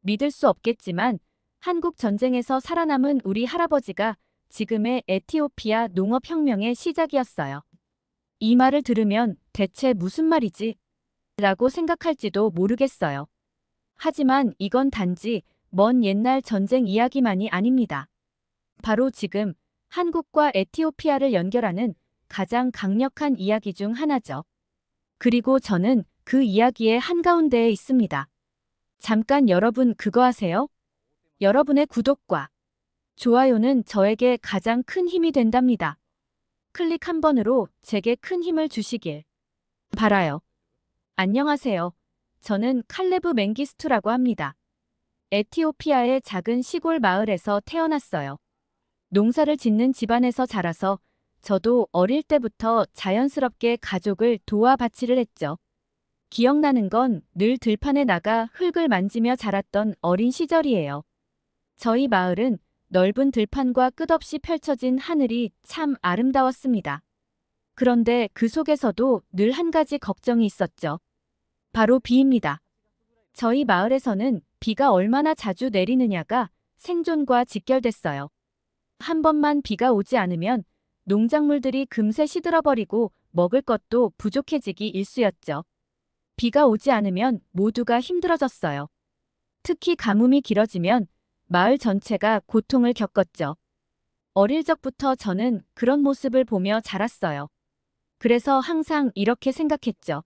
믿을 수 없겠지만 한국 전쟁에서 살아남은 우리 할아버지가 지금의 에티오피아 농업혁명의 시작이었어요. 이 말을 들으면 대체 무슨 말이지? 라고 생각할지도 모르겠어요. 하지만 이건 단지 먼 옛날 전쟁 이야기만이 아닙니다. 바로 지금 한국과 에티오피아를 연결하는 가장 강력한 이야기 중 하나죠. 그리고 저는 그 이야기의 한가운데에 있습니다. 잠깐 여러분 그거 아세요? 여러분의 구독과 좋아요는 저에게 가장 큰 힘이 된답니다. 클릭 한 번으로 제게 큰 힘을 주시길 바라요. 안녕하세요. 저는 칼레브 맹기스투라고 합니다. 에티오피아의 작은 시골 마을에서 태어났어요. 농사를 짓는 집안에서 자라서 저도 어릴 때부터 자연스럽게 가족을 도와받치를 했죠. 기억나는 건 늘 들판에 나가 흙을 만지며 자랐던 어린 시절이에요. 저희 마을은 넓은 들판과 끝없이 펼쳐진 하늘이 참 아름다웠습니다. 그런데 그 속에서도 늘 한 가지 걱정이 있었죠. 바로 비입니다. 저희 마을에서는 비가 얼마나 자주 내리느냐가 생존과 직결됐어요. 한 번만 비가 오지 않으면 농작물들이 금세 시들어버리고 먹을 것도 부족해지기 일쑤였죠. 비가 오지 않으면 모두가 힘들어졌어요. 특히 가뭄이 길어지면 마을 전체가 고통을 겪었죠. 어릴 적부터 저는 그런 모습을 보며 자랐어요. 그래서 항상 이렇게 생각했죠.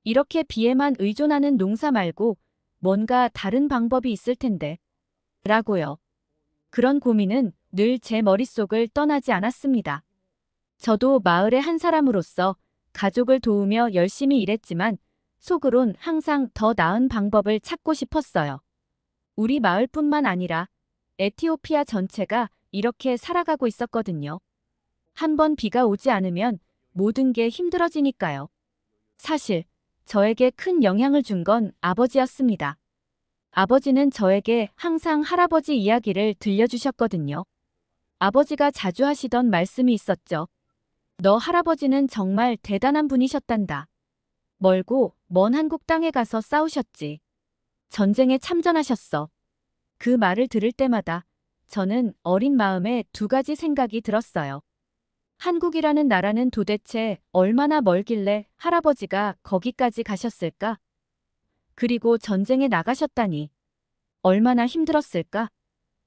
이렇게 비에만 의존하는 농사 말고 뭔가 다른 방법이 있을 텐데. 라고요. 그런 고민은 늘 제 머릿속을 떠나지 않았습니다. 저도 마을의 한 사람으로서 가족을 도우며 열심히 일했지만 속으론 항상 더 나은 방법을 찾고 싶었어요. 우리 마을뿐만 아니라 에티오피아 전체가 이렇게 살아가고 있었거든요. 한 번 비가 오지 않으면 모든 게 힘들어지니까요. 사실 저에게 큰 영향을 준 건 아버지였습니다. 아버지는 저에게 항상 할아버지 이야기를 들려주셨거든요. 아버지가 자주 하시던 말씀이 있었죠. 너 할아버지는 정말 대단한 분이셨단다. 멀고 먼 한국 땅에 가서 싸우셨지. 전쟁에 참전하셨어. 그 말을 들을 때마다 저는 어린 마음에 두 가지 생각이 들었어요. 한국이라는 나라는 도대체 얼마나 멀길래 할아버지가 거기까지 가셨을까? 그리고 전쟁에 나가셨다니 얼마나 힘들었을까?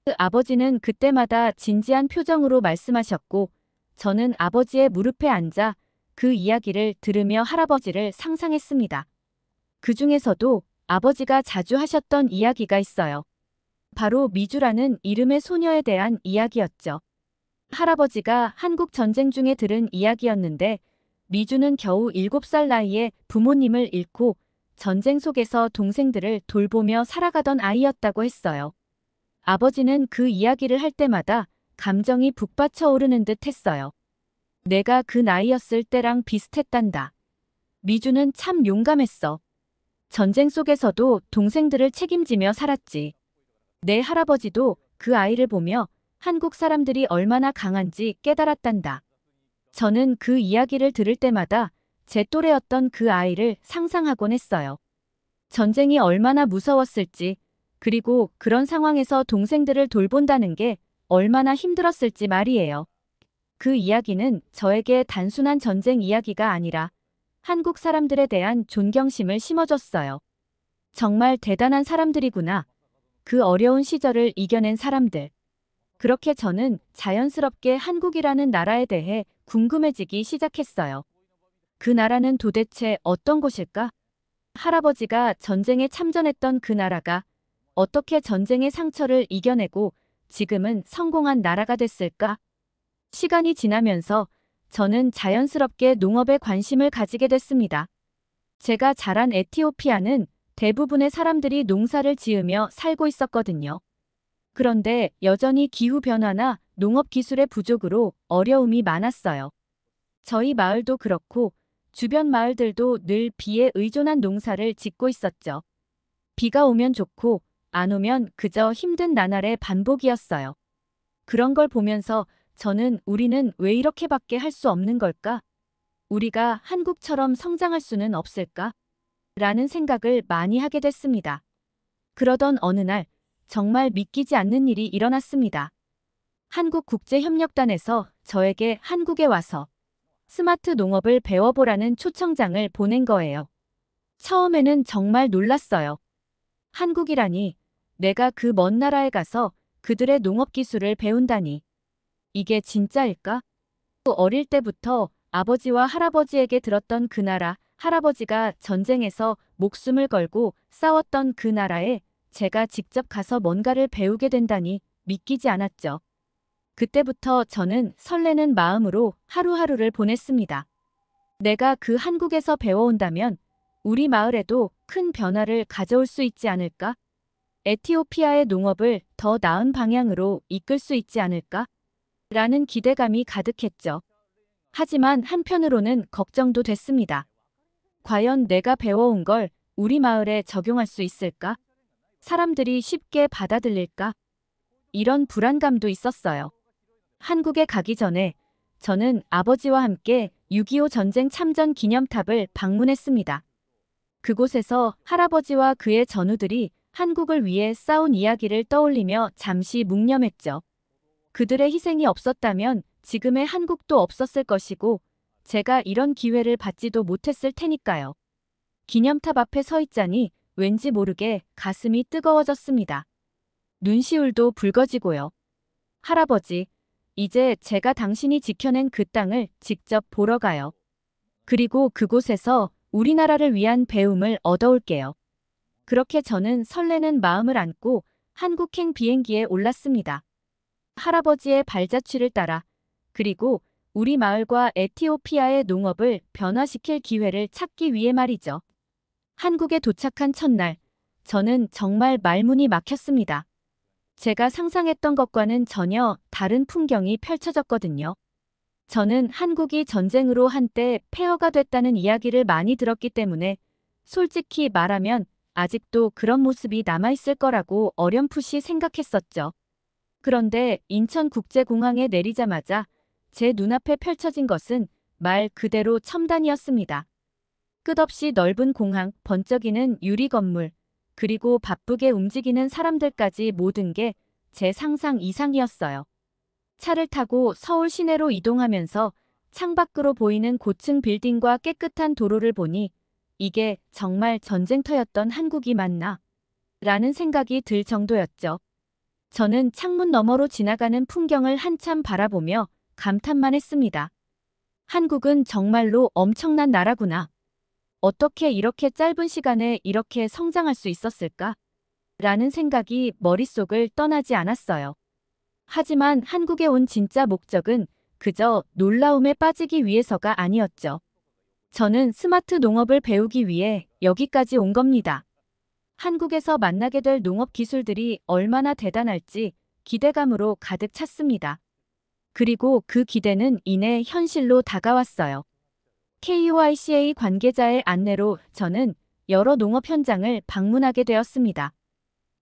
그 아버지는 그때마다 진지한 표정으로 말씀하셨고 저는 아버지의 무릎에 앉아 그 이야기를 들으며 할아버지를 상상했습니다. 그 중에서도 아버지가 자주 하셨던 이야기가 있어요. 바로 미주라는 이름의 소녀에 대한 이야기였죠. 할아버지가 한국 전쟁 중에 들은 이야기였는데 미주는 겨우 7살 나이에 부모님을 잃고 전쟁 속에서 동생들을 돌보며 살아가던 아이였다고 했어요. 아버지는 그 이야기를 할 때마다 감정이 북받쳐 오르는 듯 했어요. 내가 그 나이였을 때랑 비슷했단다. 미주는 참 용감했어. 전쟁 속에서도 동생들을 책임지며 살았지. 내 할아버지도 그 아이를 보며 한국 사람들이 얼마나 강한지 깨달았단다. 저는 그 이야기를 들을 때마다 제 또래였던 그 아이를 상상하곤 했어요. 전쟁이 얼마나 무서웠을지, 그리고 그런 상황에서 동생들을 돌본다는 게 얼마나 힘들었을지 말이에요. 그 이야기는 저에게 단순한 전쟁 이야기가 아니라 한국 사람들에 대한 존경심을 심어줬어요. 정말 대단한 사람들이구나. 그 어려운 시절을 이겨낸 사람들. 그렇게 저는 자연스럽게 한국이라는 나라에 대해 궁금해지기 시작했어요. 그 나라는 도대체 어떤 곳일까? 할아버지가 전쟁에 참전했던 그 나라가 어떻게 전쟁의 상처를 이겨내고 지금은 성공한 나라가 됐을까? 시간이 지나면서 저는 자연스럽게 농업에 관심을 가지게 됐습니다. 제가 자란 에티오피아는 대부분의 사람들이 농사를 지으며 살고 있었거든요. 그런데 여전히 기후변화나 농업 기술의 부족으로 어려움이 많았어요. 저희 마을도 그렇고 주변 마을들도 늘 비에 의존한 농사를 짓고 있었죠. 비가 오면 좋고 안 오면 그저 힘든 나날의 반복이었어요. 그런 걸 보면서 저는 우리는 왜 이렇게밖에 할 수 없는 걸까? 우리가 한국처럼 성장할 수는 없을까? 라는 생각을 많이 하게 됐습니다. 그러던 어느 날 정말 믿기지 않는 일이 일어났습니다. 한국국제협력단에서 저에게 한국에 와서 스마트 농업을 배워보라는 초청장을 보낸 거예요. 처음에는 정말 놀랐어요. 한국이라니, 내가 그 먼 나라에 가서 그들의 농업 기술을 배운다니. 이게 진짜일까? 어릴 때부터 아버지와 할아버지에게 들었던 그 나라, 할아버지가 전쟁에서 목숨을 걸고 싸웠던 그 나라에 제가 직접 가서 뭔가를 배우게 된다니 믿기지 않았죠. 그때부터 저는 설레는 마음으로 하루하루를 보냈습니다. 내가 그 한국에서 배워온다면 우리 마을에도 큰 변화를 가져올 수 있지 않을까? 에티오피아의 농업을 더 나은 방향으로 이끌 수 있지 않을까? 라는 기대감이 가득했죠. 하지만 한편으로는 걱정도 됐습니다. 과연 내가 배워온 걸 우리 마을에 적용할 수 있을까? 사람들이 쉽게 받아들일까? 이런 불안감도 있었어요. 한국에 가기 전에 저는 아버지와 함께 6.25 전쟁 참전 기념탑을 방문했습니다. 그곳에서 할아버지와 그의 전우들이 한국을 위해 싸운 이야기를 떠올리며 잠시 묵념했죠. 그들의 희생이 없었다면 지금의 한국도 없었을 것이고 제가 이런 기회를 받지도 못했을 테니까요. 기념탑 앞에 서 있자니 왠지 모르게 가슴이 뜨거워졌습니다. 눈시울도 붉어지고요. 할아버지, 이제 제가 당신이 지켜낸 그 땅을 직접 보러 가요. 그리고 그곳에서 우리나라를 위한 배움을 얻어올게요. 그렇게 저는 설레는 마음을 안고 한국행 비행기에 올랐습니다. 할아버지의 발자취를 따라 그리고 우리 마을과 에티오피아의 농업을 변화시킬 기회를 찾기 위해 말이죠. 한국에 도착한 첫날, 저는 정말 말문이 막혔습니다. 제가 상상했던 것과는 전혀 다른 풍경이 펼쳐졌거든요. 저는 한국이 전쟁으로 한때 폐허가 됐다는 이야기를 많이 들었기 때문에 솔직히 말하면 아직도 그런 모습이 남아있을 거라고 어렴풋이 생각했었죠. 그런데 인천국제공항에 내리자마자 제 눈앞에 펼쳐진 것은 말 그대로 첨단이었습니다. 끝없이 넓은 공항, 번쩍이는 유리 건물, 그리고 바쁘게 움직이는 사람들까지 모든 게 제 상상 이상이었어요. 차를 타고 서울 시내로 이동하면서 창밖으로 보이는 고층 빌딩과 깨끗한 도로를 보니 이게 정말 전쟁터였던 한국이 맞나? 라는 생각이 들 정도였죠. 저는 창문 너머로 지나가는 풍경을 한참 바라보며 감탄만 했습니다. 한국은 정말로 엄청난 나라구나. 어떻게 이렇게 짧은 시간에 이렇게 성장할 수 있었을까? 라는 생각이 머릿속을 떠나지 않았어요. 하지만 한국에 온 진짜 목적은 그저 놀라움에 빠지기 위해서가 아니었죠. 저는 스마트 농업을 배우기 위해 여기까지 온 겁니다. 한국에서 만나게 될 농업 기술들이 얼마나 대단할지 기대감으로 가득 찼습니다. 그리고 그 기대는 이내 현실로 다가왔어요. KUICA 관계자의 안내로 저는 여러 농업 현장을 방문하게 되었습니다.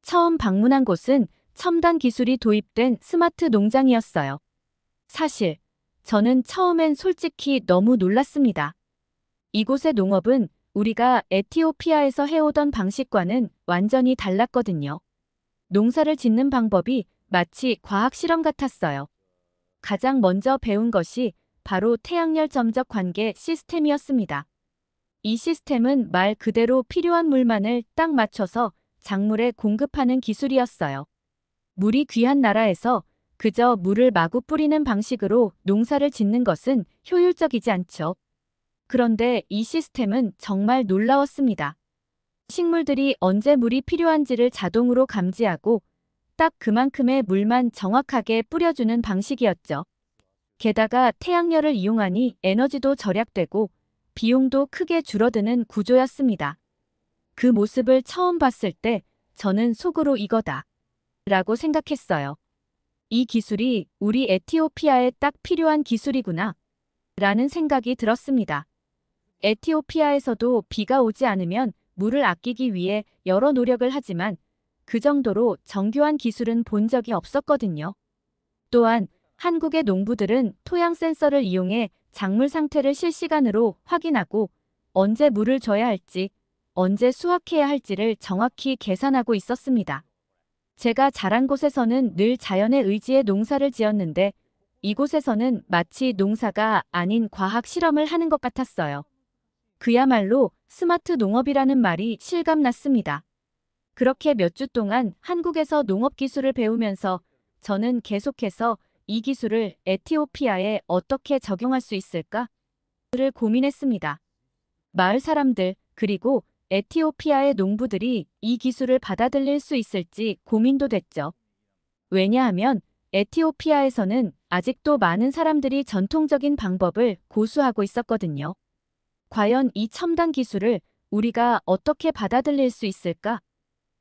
처음 방문한 곳은 첨단 기술이 도입된 스마트 농장이었어요. 사실 저는 처음엔 솔직히 너무 놀랐습니다. 이곳의 농업은 우리가 에티오피아에서 해오던 방식과는 완전히 달랐거든요. 농사를 짓는 방법이 마치 과학 실험 같았어요. 가장 먼저 배운 것이 바로 태양열 점적 관계 시스템이었습니다. 이 시스템은 말 그대로 필요한 물만을 딱 맞춰서 작물에 공급하는 기술이었어요. 물이 귀한 나라에서 그저 물을 마구 뿌리는 방식으로 농사를 짓는 것은 효율적이지 않죠. 그런데 이 시스템은 정말 놀라웠습니다. 식물들이 언제 물이 필요한지를 자동으로 감지하고 딱 그만큼의 물만 정확하게 뿌려주는 방식이었죠. 게다가 태양열을 이용하니 에너지도 절약되고 비용도 크게 줄어드는 구조였습니다. 그 모습을 처음 봤을 때 저는 속으로 이거다 라고 생각했어요. 이 기술이 우리 에티오피아에 딱 필요한 기술이구나 라는 생각이 들었습니다. 에티오피아에서도 비가 오지 않으면 물을 아끼기 위해 여러 노력을 하지만 그 정도로 정교한 기술은 본 적이 없었거든요. 또한 한국의 농부들은 토양 센서를 이용해 작물 상태를 실시간으로 확인하고 언제 물을 줘야 할지, 언제 수확해야 할지를 정확히 계산하고 있었습니다. 제가 자란 곳에서는 늘 자연의 의지에 농사를 지었는데 이곳에서는 마치 농사가 아닌 과학 실험을 하는 것 같았어요. 그야말로 스마트 농업이라는 말이 실감났습니다. 그렇게 몇 주 동안 한국에서 농업 기술을 배우면서 저는 계속해서 이 기술을 에티오피아에 어떻게 적용할 수 있을까를 고민했습니다. 마을 사람들, 그리고 에티오피아의 농부들이 이 기술을 받아들일 수 있을지 고민도 됐죠. 왜냐하면 에티오피아에서는 아직도 많은 사람들이 전통적인 방법을 고수하고 있었거든요. 과연 이 첨단 기술을 우리가 어떻게 받아들일 수 있을까?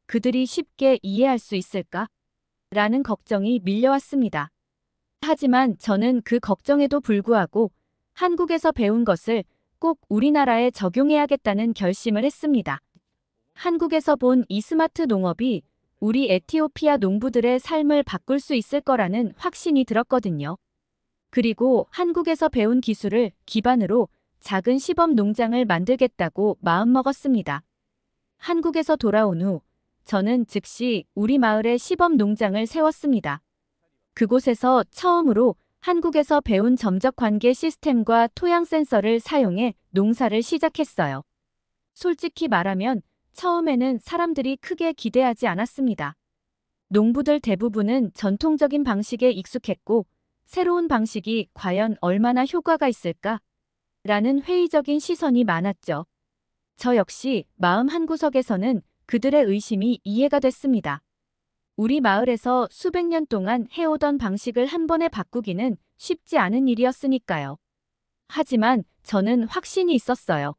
그들이 쉽게 이해할 수 있을까? 라는 걱정이 밀려왔습니다. 하지만 저는 그 걱정에도 불구하고 한국에서 배운 것을 꼭 우리나라에 적용해야겠다는 결심을 했습니다. 한국에서 본 이 스마트 농업이 우리 에티오피아 농부들의 삶을 바꿀 수 있을 거라는 확신이 들었거든요. 그리고 한국에서 배운 기술을 기반으로 작은 시범 농장을 만들겠다고 마음먹었습니다. 한국에서 돌아온 후 저는 즉시 우리 마을에 시범 농장을 세웠습니다. 그곳에서 처음으로 한국에서 배운 점적 관계 시스템과 토양 센서를 사용해 농사를 시작했어요. 솔직히 말하면 처음에는 사람들이 크게 기대하지 않았습니다. 농부들 대부분은 전통적인 방식에 익숙했고 새로운 방식이 과연 얼마나 효과가 있을까? 라는 회의적인 시선이 많았죠. 저 역시 마음 한구석에서는 그들의 의심이 이해가 됐습니다. 우리 마을에서 수백 년 동안 해오던 방식을 한 번에 바꾸기는 쉽지 않은 일이었으니까요. 하지만 저는 확신이 있었어요.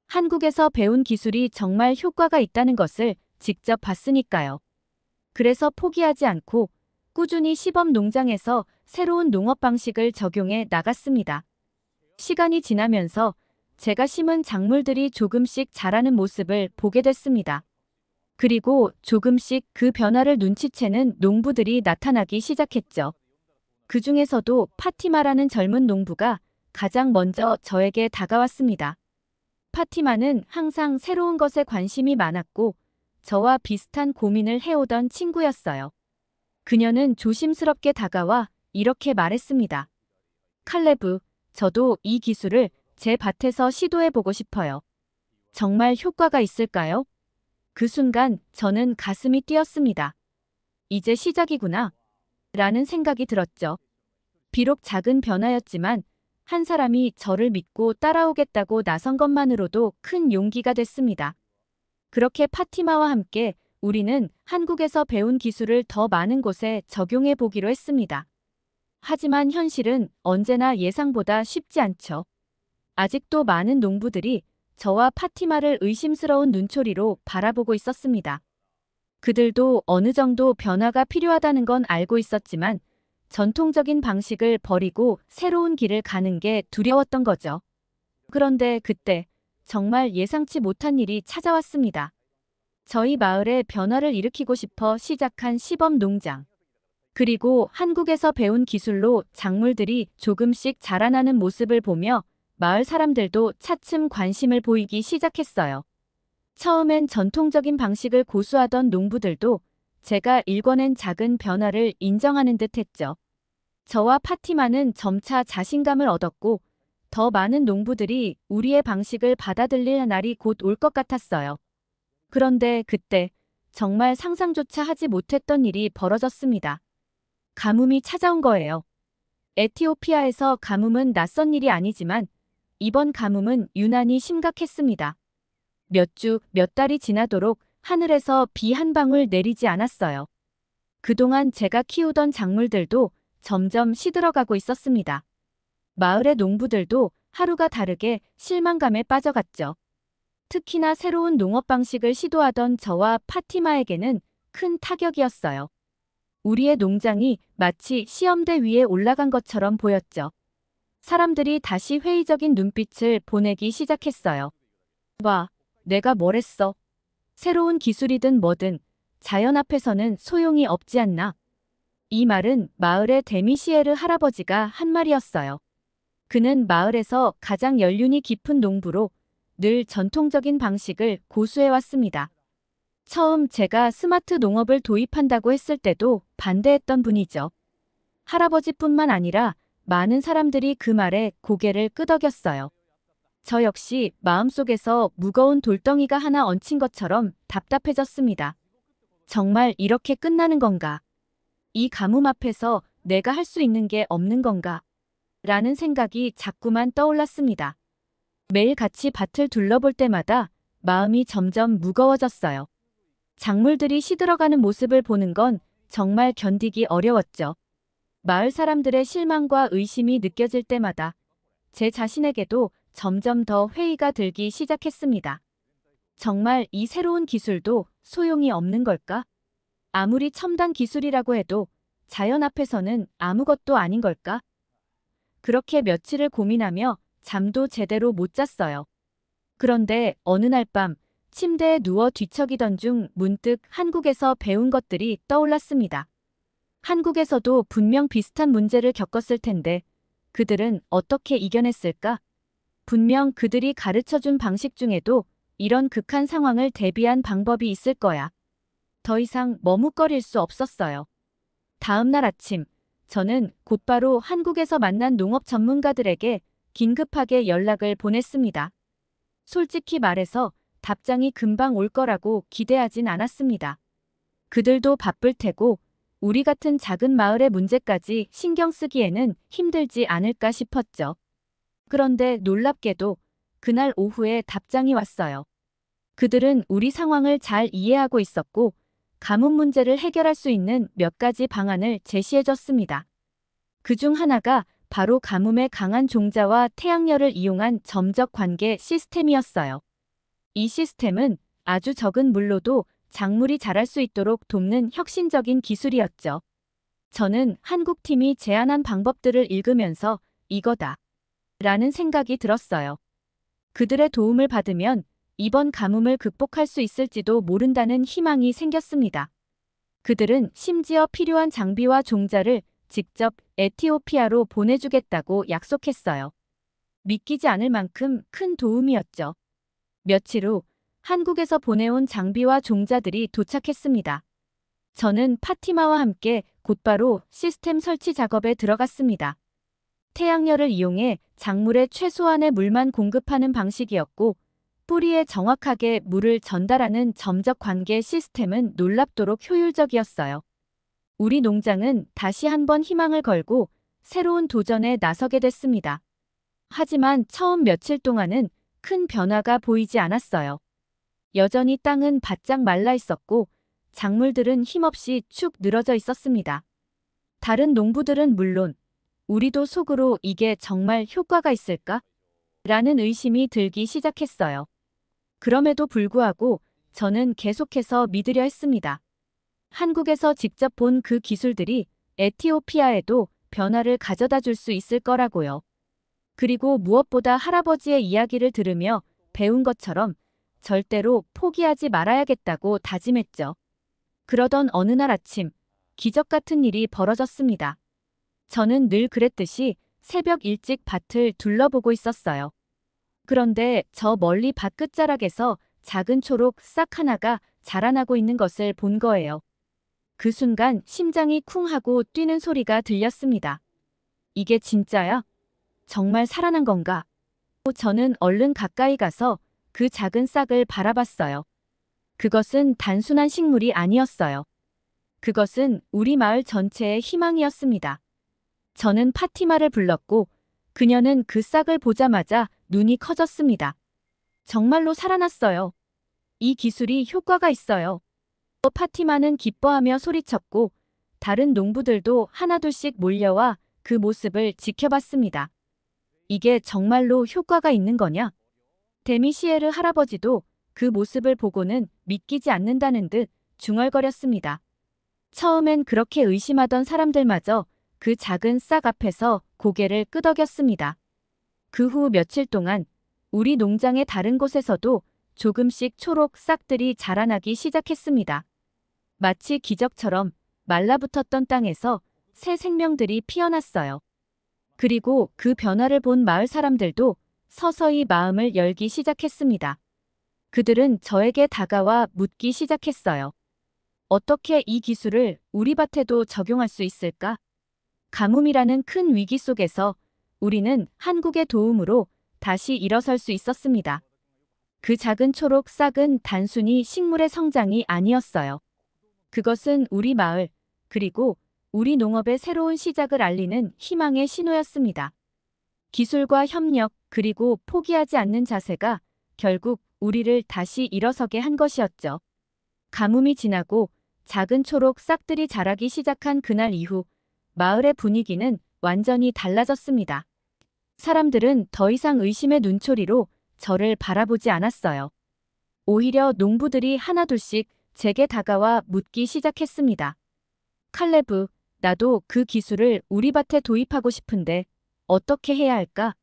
한국에서 배운 기술이 정말 효과가 있다는 것을 직접 봤으니까요. 그래서 포기하지 않고 꾸준히 시범 농장에서 새로운 농업 방식을 적용해 나갔습니다. 시간이 지나면서 제가 심은 작물들이 조금씩 자라는 모습을 보게 됐습니다. 그리고 조금씩 그 변화를 눈치채는 농부들이 나타나기 시작했죠. 그 중에서도 파티마라는 젊은 농부가 가장 먼저 저에게 다가왔습니다. 파티마는 항상 새로운 것에 관심이 많았고 저와 비슷한 고민을 해오던 친구였어요. 그녀는 조심스럽게 다가와 이렇게 말했습니다. 칼레브, 저도 이 기술을 제 밭에서 시도해보고 싶어요. 정말 효과가 있을까요? 그 순간 저는 가슴이 뛰었습니다. 이제 시작이구나. 라는 생각이 들었죠. 비록 작은 변화였지만 한 사람이 저를 믿고 따라오겠다고 나선 것만으로도 큰 용기가 됐습니다. 그렇게 파티마와 함께 우리는 한국에서 배운 기술을 더 많은 곳에 적용해 보기로 했습니다. 하지만 현실은 언제나 예상보다 쉽지 않죠. 아직도 많은 농부들이 저와 파티마를 의심스러운 눈초리로 바라보고 있었습니다. 그들도 어느 정도 변화가 필요하다는 건 알고 있었지만 전통적인 방식을 버리고 새로운 길을 가는 게 두려웠던 거죠. 그런데 그때 정말 예상치 못한 일이 찾아왔습니다. 저희 마을에 변화를 일으키고 싶어 시작한 시범 농장. 그리고 한국에서 배운 기술로 작물들이 조금씩 자라나는 모습을 보며 마을 사람들도 차츰 관심을 보이기 시작했어요. 처음엔 전통적인 방식을 고수하던 농부들도 제가 일궈낸 작은 변화를 인정하는 듯 했죠. 저와 파티마는 점차 자신감을 얻었고 더 많은 농부들이 우리의 방식을 받아들일 날이 곧 올 것 같았어요. 그런데 그때 정말 상상조차 하지 못했던 일이 벌어졌습니다. 가뭄이 찾아온 거예요. 에티오피아에서 가뭄은 낯선 일이 아니지만 이번 가뭄은 유난히 심각했습니다. 몇 주, 몇 달이 지나도록 하늘에서 비 한 방울 내리지 않았어요. 그동안 제가 키우던 작물들도 점점 시들어가고 있었습니다. 마을의 농부들도 하루가 다르게 실망감에 빠져갔죠. 특히나 새로운 농업 방식을 시도하던 저와 파티마에게는 큰 타격이었어요. 우리의 농장이 마치 시험대 위에 올라간 것처럼 보였죠. 사람들이 다시 회의적인 눈빛을 보내기 시작했어요. 와, 내가 뭘 했어? 새로운 기술이든 뭐든 자연 앞에서는 소용이 없지 않나? 이 말은 마을의 데미시에르 할아버지가 한 말이었어요. 그는 마을에서 가장 연륜이 깊은 농부로 늘 전통적인 방식을 고수해왔습니다. 처음 제가 스마트 농업을 도입한다고 했을 때도 반대했던 분이죠. 할아버지뿐만 아니라 많은 사람들이 그 말에 고개를 끄덕였어요. 저 역시 마음속에서 무거운 돌덩이가 하나 얹힌 것처럼 답답해졌습니다. 정말 이렇게 끝나는 건가? 이 가뭄 앞에서 내가 할 수 있는 게 없는 건가? 라는 생각이 자꾸만 떠올랐습니다. 매일 같이 밭을 둘러볼 때마다 마음이 점점 무거워졌어요. 작물들이 시들어가는 모습을 보는 건 정말 견디기 어려웠죠. 마을 사람들의 실망과 의심이 느껴질 때마다 제 자신에게도 점점 더 회의가 들기 시작했습니다. 정말 이 새로운 기술도 소용이 없는 걸까? 아무리 첨단 기술이라고 해도 자연 앞에서는 아무것도 아닌 걸까? 그렇게 며칠을 고민하며 잠도 제대로 못 잤어요. 그런데 어느 날 밤 침대에 누워 뒤척이던 중 문득 한국에서 배운 것들이 떠올랐습니다. 한국에서도 분명 비슷한 문제를 겪었을 텐데 그들은 어떻게 이겨냈을까? 분명 그들이 가르쳐준 방식 중에도 이런 극한 상황을 대비한 방법이 있을 거야. 더 이상 머뭇거릴 수 없었어요. 다음 날 아침, 저는 곧바로 한국에서 만난 농업 전문가들에게 긴급하게 연락을 보냈습니다. 솔직히 말해서 답장이 금방 올 거라고 기대하진 않았습니다. 그들도 바쁠 테고 우리 같은 작은 마을의 문제까지 신경 쓰기에는 힘들지 않을까 싶었죠. 그런데 놀랍게도 그날 오후에 답장이 왔어요. 그들은 우리 상황을 잘 이해하고 있었고 가뭄 문제를 해결할 수 있는 몇 가지 방안을 제시해줬습니다. 그중 하나가 바로 가뭄에 강한 종자와 태양열을 이용한 점적 관계 시스템이었어요. 이 시스템은 아주 적은 물로도 작물이 자랄 수 있도록 돕는 혁신적인 기술이었죠. 저는 한국팀이 제안한 방법들을 읽으면서 이거다 라는 생각이 들었어요. 그들의 도움을 받으면 이번 가뭄을 극복할 수 있을지도 모른다는 희망이 생겼습니다. 그들은 심지어 필요한 장비와 종자를 직접 에티오피아로 보내주겠다고 약속했어요. 믿기지 않을 만큼 큰 도움이었죠. 며칠 후 한국에서 보내온 장비와 종자들이 도착했습니다. 저는 파티마와 함께 곧바로 시스템 설치 작업에 들어갔습니다. 태양열을 이용해 작물에 최소한의 물만 공급하는 방식이었고 뿌리에 정확하게 물을 전달하는 점적 관계 시스템은 놀랍도록 효율적이었어요. 우리 농장은 다시 한번 희망을 걸고 새로운 도전에 나서게 됐습니다. 하지만 처음 며칠 동안은 큰 변화가 보이지 않았어요. 여전히 땅은 바짝 말라 있었고 작물들은 힘없이 축 늘어져 있었습니다. 다른 농부들은 물론 우리도 속으로 이게 정말 효과가 있을까? 라는 의심이 들기 시작했어요. 그럼에도 불구하고 저는 계속해서 믿으려 했습니다. 한국에서 직접 본 그 기술들이 에티오피아에도 변화를 가져다 줄 수 있을 거라고요. 그리고 무엇보다 할아버지의 이야기를 들으며 배운 것처럼 절대로 포기하지 말아야겠다고 다짐했죠. 그러던 어느 날 아침, 기적 같은 일이 벌어졌습니다. 저는 늘 그랬듯이 새벽 일찍 밭을 둘러보고 있었어요. 그런데 저 멀리 밭 끝자락에서 작은 초록 싹 하나가 자라나고 있는 것을 본 거예요. 그 순간 심장이 쿵 하고 뛰는 소리가 들렸습니다. 이게 진짜야? 정말 살아난 건가? 저는 얼른 가까이 가서 그 작은 싹을 바라봤어요. 그것은 단순한 식물이 아니었어요. 그것은 우리 마을 전체의 희망이었습니다. 저는 파티마를 불렀고 그녀는 그 싹을 보자마자 눈이 커졌습니다. 정말로 살아났어요. 이 기술이 효과가 있어요. 파티마는 기뻐하며 소리쳤고 다른 농부들도 하나둘씩 몰려와 그 모습을 지켜봤습니다. 이게 정말로 효과가 있는 거냐? 데미시에르 할아버지도 그 모습을 보고는 믿기지 않는다는 듯 중얼거렸습니다. 처음엔 그렇게 의심하던 사람들마저 그 작은 싹 앞에서 고개를 끄덕였습니다. 그 후 며칠 동안 우리 농장의 다른 곳에서도 조금씩 초록 싹들이 자라나기 시작했습니다. 마치 기적처럼 말라붙었던 땅에서 새 생명들이 피어났어요. 그리고 그 변화를 본 마을 사람들도 서서히 마음을 열기 시작했습니다. 그들은 저에게 다가와 묻기 시작했어요. 어떻게 이 기술을 우리 밭에도 적용할 수 있을까? 가뭄이라는 큰 위기 속에서 우리는 한국의 도움으로 다시 일어설 수 있었습니다. 그 작은 초록 싹은 단순히 식물의 성장이 아니었어요. 그것은 우리 마을, 그리고 우리 농업의 새로운 시작을 알리는 희망의 신호였습니다. 기술과 협력, 그리고 포기하지 않는 자세가 결국 우리를 다시 일어서게 한 것이었죠. 가뭄이 지나고 작은 초록 싹들이 자라기 시작한 그날 이후 마을의 분위기는 완전히 달라졌습니다. 사람들은 더 이상 의심의 눈초리로 저를 바라보지 않았어요. 오히려 농부들이 하나둘씩 제게 다가와 묻기 시작했습니다. 칼레브, 나도 그 기술을 우리 밭에 도입하고 싶은데 어떻게 해야 할까?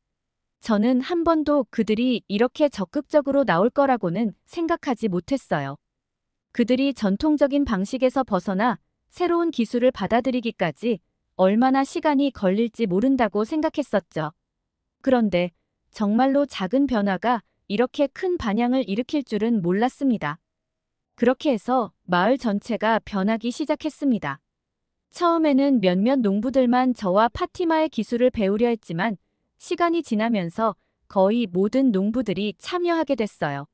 저는 한 번도 그들이 이렇게 적극적으로 나올 거라고는 생각하지 못했어요. 그들이 전통적인 방식에서 벗어나 새로운 기술을 받아들이기까지 얼마나 시간이 걸릴지 모른다고 생각했었죠. 그런데 정말로 작은 변화가 이렇게 큰 반향을 일으킬 줄은 몰랐습니다. 그렇게 해서 마을 전체가 변하기 시작했습니다. 처음에는 몇몇 농부들만 저와 파티마의 기술을 배우려 했지만 시간이 지나면서 거의 모든 농부들이 참여하게 됐어요.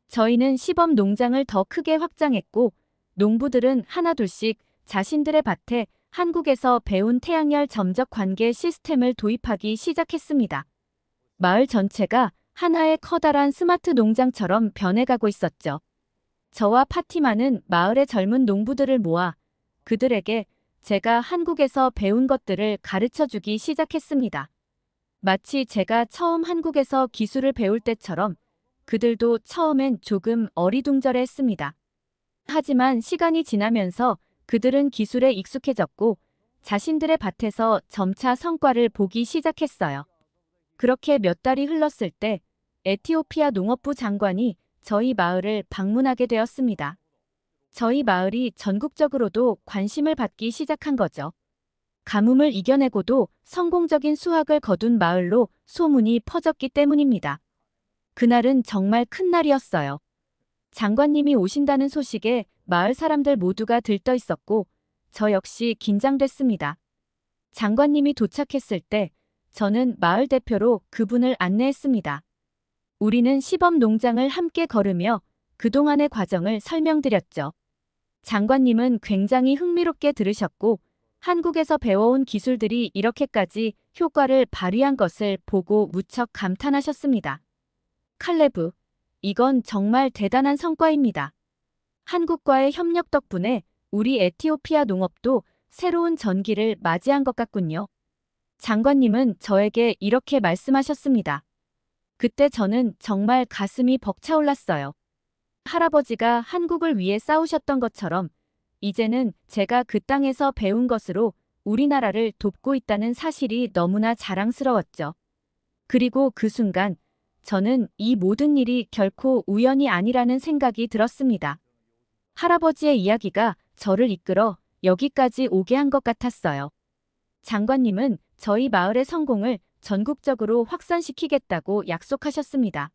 저희는 시범 농장을 더 크게 확장했고 농부들은 하나둘씩 자신들의 밭에 한국에서 배운 태양열 점적 관계 시스템을 도입하기 시작했습니다. 마을 전체가 하나의 커다란 스마트 농장처럼 변해가고 있었죠. 저와 파티마는 마을의 젊은 농부들을 모아 그들에게 제가 한국에서 배운 것들을 가르쳐주기 시작했습니다. 마치 제가 처음 한국에서 기술을 배울 때처럼 그들도 처음엔 조금 어리둥절해했습니다. 하지만 시간이 지나면서 그들은 기술에 익숙해졌고 자신들의 밭에서 점차 성과를 보기 시작했어요. 그렇게 몇 달이 흘렀을 때 에티오피아 농업부 장관이 저희 마을을 방문하게 되었습니다. 저희 마을이 전국적으로도 관심을 받기 시작한 거죠. 가뭄을 이겨내고도 성공적인 수확을 거둔 마을로 소문이 퍼졌기 때문입니다. 그날은 정말 큰 날이었어요. 장관님이 오신다는 소식에 마을 사람들 모두가 들떠 있었고 저 역시 긴장됐습니다. 장관님이 도착했을 때 저는 마을 대표로 그분을 안내했습니다. 우리는 시범 농장을 함께 걸으며 그동안의 과정을 설명드렸죠. 장관님은 굉장히 흥미롭게 들으셨고 한국에서 배워온 기술들이 이렇게까지 효과를 발휘한 것을 보고 무척 감탄하셨습니다. 칼레브, 이건 정말 대단한 성과입니다. 한국과의 협력 덕분에 우리 에티오피아 농업도 새로운 전기를 맞이한 것 같군요. 장관님은 저에게 이렇게 말씀하셨습니다. 그때 저는 정말 가슴이 벅차올랐어요. 할아버지가 한국을 위해 싸우셨던 것처럼 이제는 제가 그 땅에서 배운 것으로 우리나라를 돕고 있다는 사실이 너무나 자랑스러웠죠. 그리고 그 순간 저는 이 모든 일이 결코 우연이 아니라는 생각이 들었습니다. 할아버지의 이야기가 저를 이끌어 여기까지 오게 한 것 같았어요. 장관님은 저희 마을의 성공을 전국적으로 확산시키겠다고 약속하셨습니다.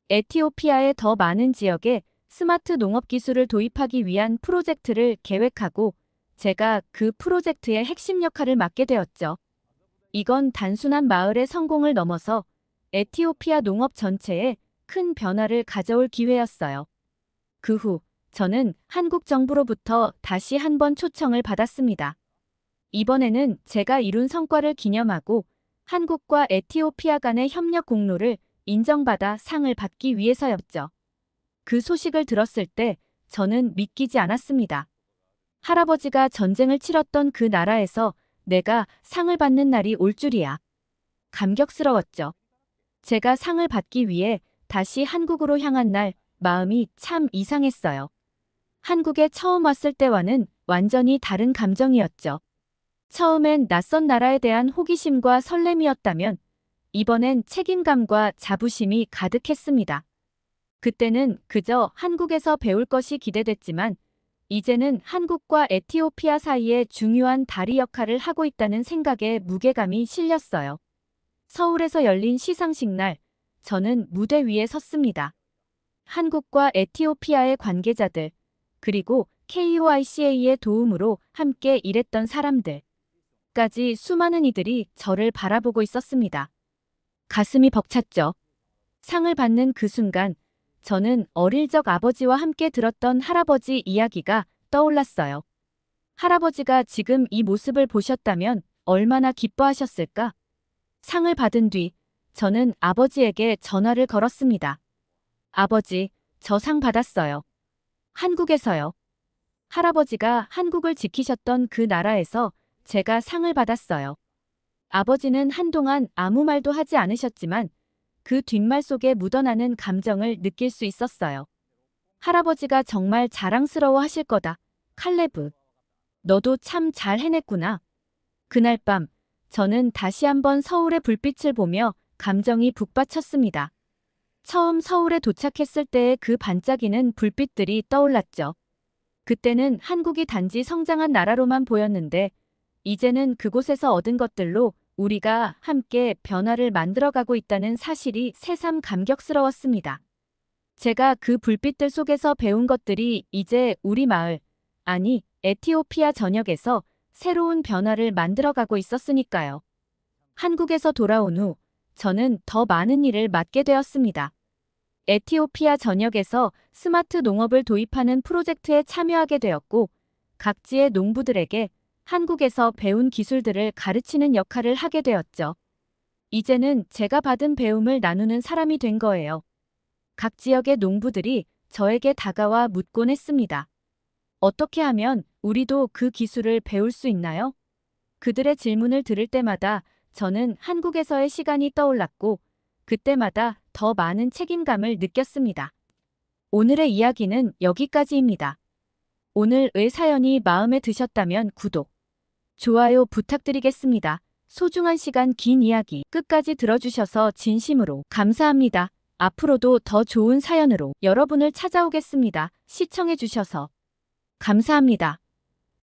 에티오피아의 더 많은 지역에 스마트 농업 기술을 도입하기 위한 프로젝트를 계획하고 제가 그 프로젝트의 핵심 역할을 맡게 되었죠. 이건 단순한 마을의 성공을 넘어서 에티오피아 농업 전체에 큰 변화를 가져올 기회였어요. 그 후 저는 한국 정부로부터 다시 한 번 초청을 받았습니다. 이번에는 제가 이룬 성과를 기념하고 한국과 에티오피아 간의 협력 공로를 인정받아 상을 받기 위해서였죠. 그 소식을 들었을 때 저는 믿기지 않았습니다. 할아버지가 전쟁을 치렀던 그 나라에서 내가 상을 받는 날이 올 줄이야. 감격스러웠죠. 제가 상을 받기 위해 다시 한국으로 향한 날 마음이 참 이상했어요. 한국에 처음 왔을 때와는 완전히 다른 감정이었죠. 처음엔 낯선 나라에 대한 호기심과 설렘이었다면 이번엔 책임감과 자부심이 가득했습니다. 그때는 그저 한국에서 배울 것이 기대됐지만 이제는 한국과 에티오피아 사이에 중요한 다리 역할을 하고 있다는 생각에 무게감이 실렸어요. 서울에서 열린 시상식 날 저는 무대 위에 섰습니다. 한국과 에티오피아의 관계자들, 그리고 KOICA의 도움으로 함께 일했던 사람들까지 수많은 이들이 저를 바라보고 있었습니다. 가슴이 벅찼죠. 상을 받는 그 순간, 저는 어릴 적 아버지와 함께 들었던 할아버지 이야기가 떠올랐어요. 할아버지가 지금 이 모습을 보셨다면 얼마나 기뻐하셨을까? 상을 받은 뒤 저는 아버지에게 전화를 걸었습니다. 아버지, 저 상 받았어요. 한국에서요. 할아버지가 한국을 지키셨던 그 나라에서 제가 상을 받았어요. 아버지는 한동안 아무 말도 하지 않으셨지만 그 뒷말 속에 묻어나는 감정을 느낄 수 있었어요. 할아버지가 정말 자랑스러워 하실 거다. 칼레브, 너도 참 잘 해냈구나. 그날 밤, 저는 다시 한번 서울의 불빛을 보며 감정이 북받쳤습니다. 처음 서울에 도착했을 때의 그 반짝이는 불빛들이 떠올랐죠. 그때는 한국이 단지 성장한 나라로만 보였는데, 이제는 그곳에서 얻은 것들로 우리가 함께 변화를 만들어가고 있다는 사실이 새삼 감격스러웠습니다. 제가 그 불빛들 속에서 배운 것들이 이제 우리 마을, 아니, 에티오피아 전역에서 새로운 변화를 만들어가고 있었으니까요. 한국에서 돌아온 후 저는 더 많은 일을 맡게 되었습니다. 에티오피아 전역에서 스마트 농업을 도입하는 프로젝트에 참여하게 되었고, 각지의 농부들에게 한국에서 배운 기술들을 가르치는 역할을 하게 되었죠. 이제는 제가 받은 배움을 나누는 사람이 된 거예요. 각 지역의 농부들이 저에게 다가와 묻곤 했습니다. 어떻게 하면 우리도 그 기술을 배울 수 있나요? 그들의 질문을 들을 때마다 저는 한국에서의 시간이 떠올랐고, 그때마다 더 많은 책임감을 느꼈습니다. 오늘의 이야기는 여기까지입니다. 오늘의 사연이 마음에 드셨다면 구독, 좋아요 부탁드리겠습니다. 소중한 시간 긴 이야기 끝까지 들어주셔서 진심으로 감사합니다. 앞으로도 더 좋은 사연으로 여러분을 찾아오겠습니다. 시청해주셔서 감사합니다.